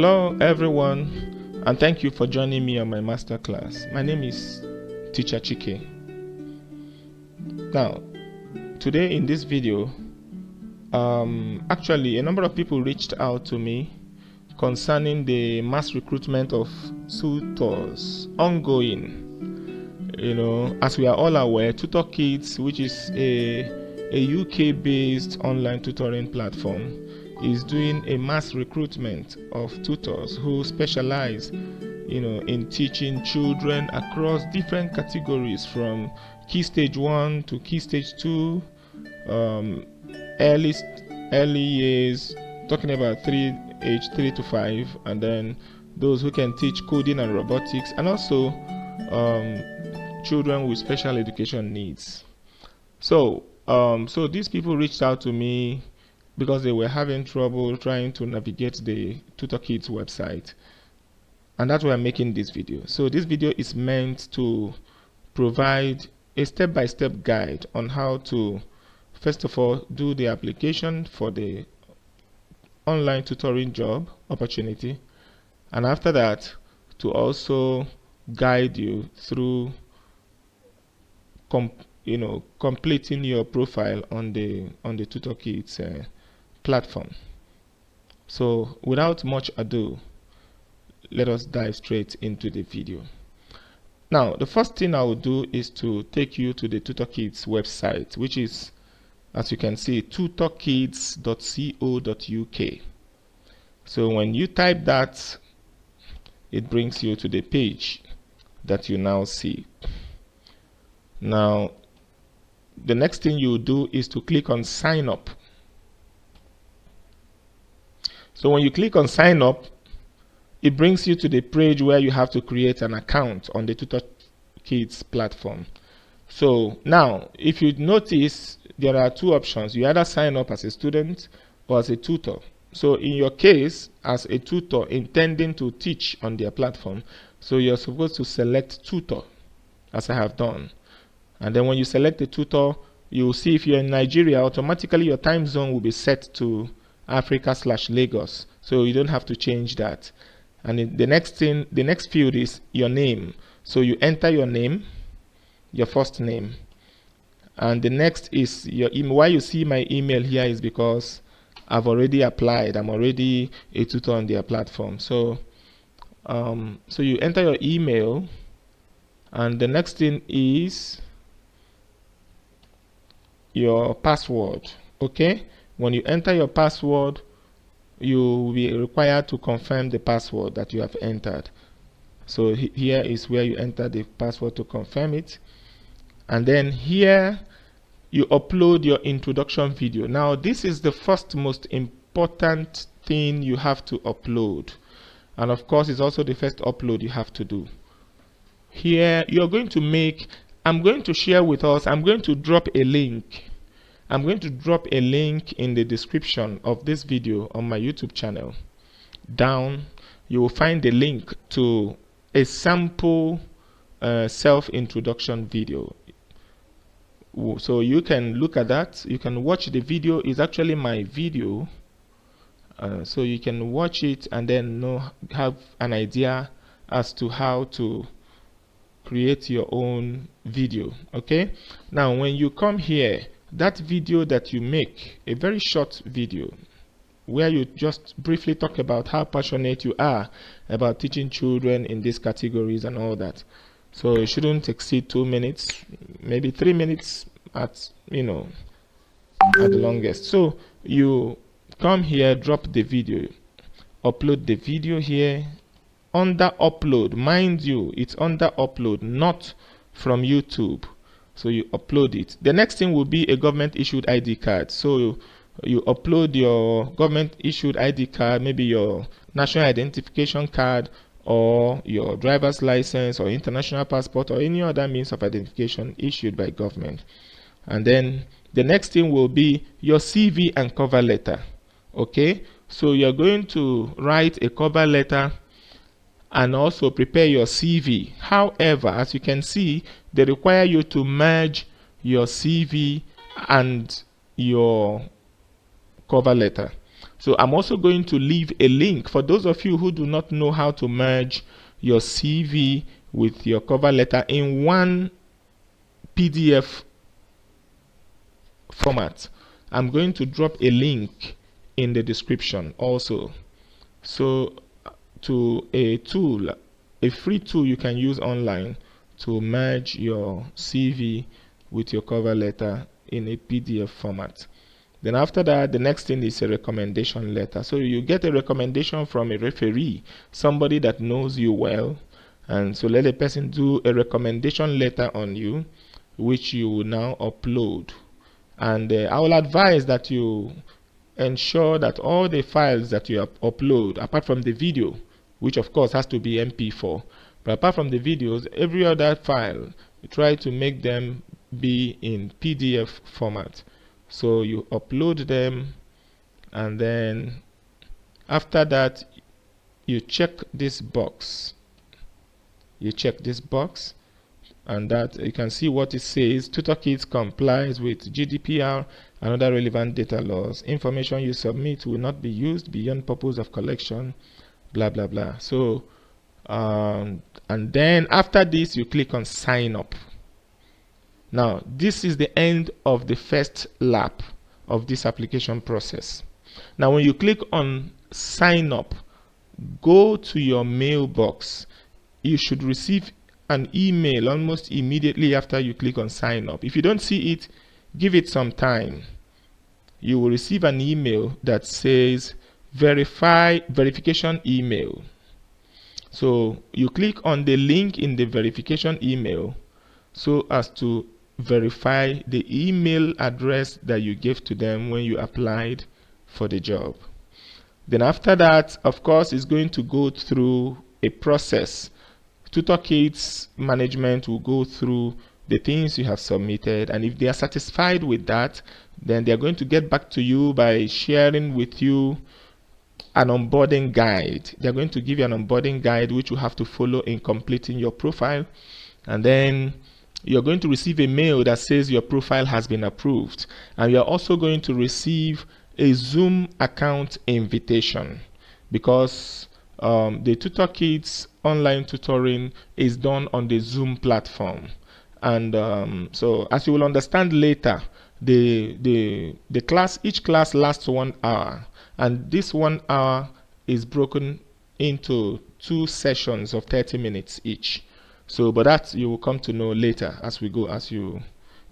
Hello everyone, and thank you for joining me on my masterclass. My name is Teacher Chike. Now, today in this video, actually a number of people reached out to me concerning the mass recruitment of tutors ongoing. As we are all aware, TutorKids, which is a UK-based online tutoring platform, is doing a mass recruitment of tutors who specialize in teaching children across different categories, from key stage 1 to key stage 2, early years, talking about age 3 to 5, and then those who can teach coding and robotics, and also children with special education needs. So these people reached out to me because they were having trouble trying to navigate the TutorKids website, and that's why I'm making this video. So this video is meant to provide a step-by-step guide on how to, first of all, do the application for the online tutoring job opportunity, and after that to also guide you through completing your profile on the TutorKids platform. So without much ado, let us dive straight into the video. Now, the first thing I will do is to take you to the TutorKids website, which is, as you can see, tutorkids.co.uk. So when you type that, it brings you to the page that you now see. Now, the next thing you do is to click on sign up. So when you click on sign up, it brings you to the page where you have to create an account on the TutorKids platform. So now, if you notice, there are two options. You either sign up as a student or as a tutor. So in your case, as a tutor intending to teach on their platform, so you're supposed to select tutor, as I have done. And then when you select the tutor, you'll see if you're in Nigeria, automatically your time zone will be set to Africa/Lagos. So you don't have to change that. And the next field is your name. So you enter your name, your first name. And the next is your email. Why you see my email here is because I've already applied. I'm already a tutor on their platform. So you enter your email, and the next thing is your password. Okay, when you enter your password, you will be required to confirm the password that you have entered. So here is where you enter the password to confirm it, and then here you upload your introduction video. Now this is the first most important thing you have to upload, and of course it's also the first upload you have to do. Here you're going to make, I'm going to share with us, I'm going to drop a link. I'm going to drop a link in the description of this video on my YouTube channel. Down, you will find the link to a sample self-introduction video. So you can look at that. You can watch the video. It's actually my video. So you can watch it and then have an idea as to how to create your own video. Okay, now when you come here, that video that you make, a very short video where you just briefly talk about how passionate you are about teaching children in these categories and all that. So it shouldn't exceed 2 minutes, maybe 3 minutes at the longest. So you come here, drop the video, upload the video here. Under upload, mind you, it's under upload, not from YouTube. So you upload it. The next thing will be a government issued ID card. So you upload your government issued ID card, maybe your national identification card or your driver's license or international passport or any other means of identification issued by government. And then the next thing will be your CV and cover letter. Okay, so you're going to write a cover letter and also prepare your CV. However, as you can see, they require you to merge your CV and your cover letter. So I'm also going to leave a link for those of you who do not know how to merge your CV with your cover letter in one PDF format. I'm going to drop a link in the description also. So to a tool, a free tool you can use online to merge your CV with your cover letter in a PDF format. Then after that, the next thing is a recommendation letter. So you get a recommendation from a referee, somebody that knows you well, and so let a person do a recommendation letter on you, which you will now upload. And I will advise that you ensure that all the files that you upload, apart from the video, which of course has to be MP4, but apart from the videos, every other file, you try to make them be in PDF format. So you upload them, and then after that you check this box. You check this box, and that you can see what it says. TutorKids complies with GDPR and other relevant data laws. Information you submit will not be used beyond purpose of collection, blah blah blah. So and then after this you click on sign up. Now this is the end of the first lap of this application process. Now when you click on sign up, go to your mailbox. You should receive an email almost immediately after you click on sign up. If you don't see it, give it some time. You will receive an email that says verification email. So you click on the link in the verification email so as to verify the email address that you gave to them when you applied for the job. Then after that, of course, it's going to go through a process. TutorKids management will go through the things you have submitted, and if they are satisfied with that, then they are going to get back to you by sharing with you an onboarding guide. They are going to give you an onboarding guide which you have to follow in completing your profile, and then you're going to receive a mail that says your profile has been approved, and you're also going to receive a Zoom account invitation, because the TutorKids online tutoring is done on the Zoom platform. And so as you will understand later, the class, each class lasts 1 hour, and this 1 hour is broken into 2 sessions of 30 minutes each. So but that you will come to know later as we go, as you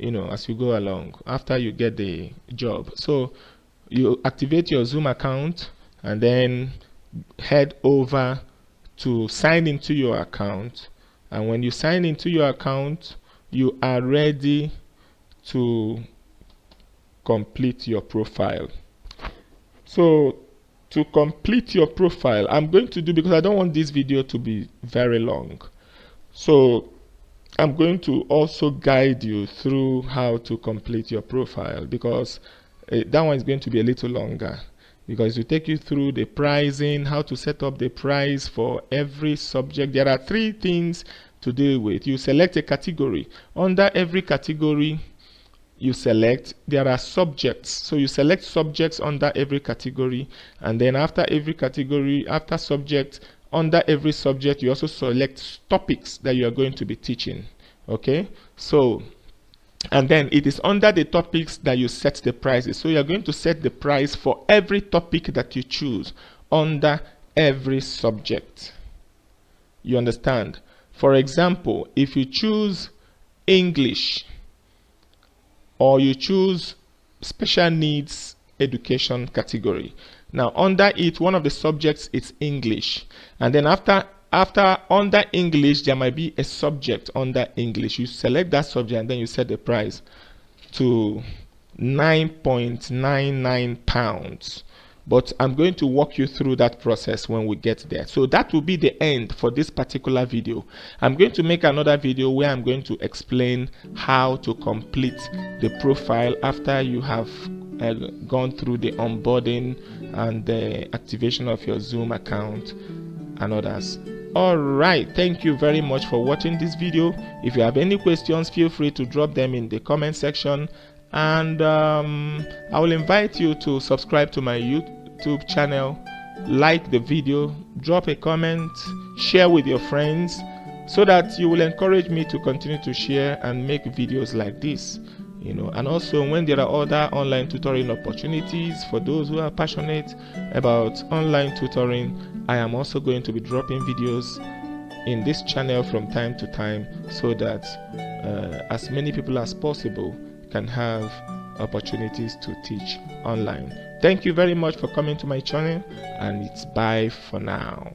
go along, after you get the job. So you activate your Zoom account and then head over to sign into your account, and when you sign into your account, you are ready to complete your profile. So to complete your profile, I'm going to do, because I don't want this video to be very long, so I'm going to also guide you through how to complete your profile, because that one is going to be a little longer, because it will take you through the pricing, how to set up the price for every subject. There are 3 things to deal with. You select a category. Under every category you select, there are subjects. So you select subjects under every category, and then after every category, after subject, under every subject, you also select topics that you are going to be teaching. Okay, so and then it is under the topics that you set the prices. So you are going to set the price for every topic that you choose under every subject. You understand? For example, if you choose English, or you choose special needs education category, now under it, one of the subjects is English, and then after under English there might be a subject under English. You select that subject and then you set the price to £9.99. But I'm going to walk you through that process when we get there. So that will be the end for this particular video. I'm going to make another video where I'm going to explain how to complete the profile after you have gone through the onboarding and the activation of your Zoom account and others. Alright, thank you very much for watching this video. If you have any questions, feel free to drop them in the comment section, and I will invite you to subscribe to my YouTube channel, like the video, drop a comment, share with your friends, so that you will encourage me to continue to share and make videos like this. And also, when there are other online tutoring opportunities for those who are passionate about online tutoring, I am also going to be dropping videos in this channel from time to time, so that as many people as possible can have opportunities to teach online. Thank you very much for coming to my channel, and it's bye for now.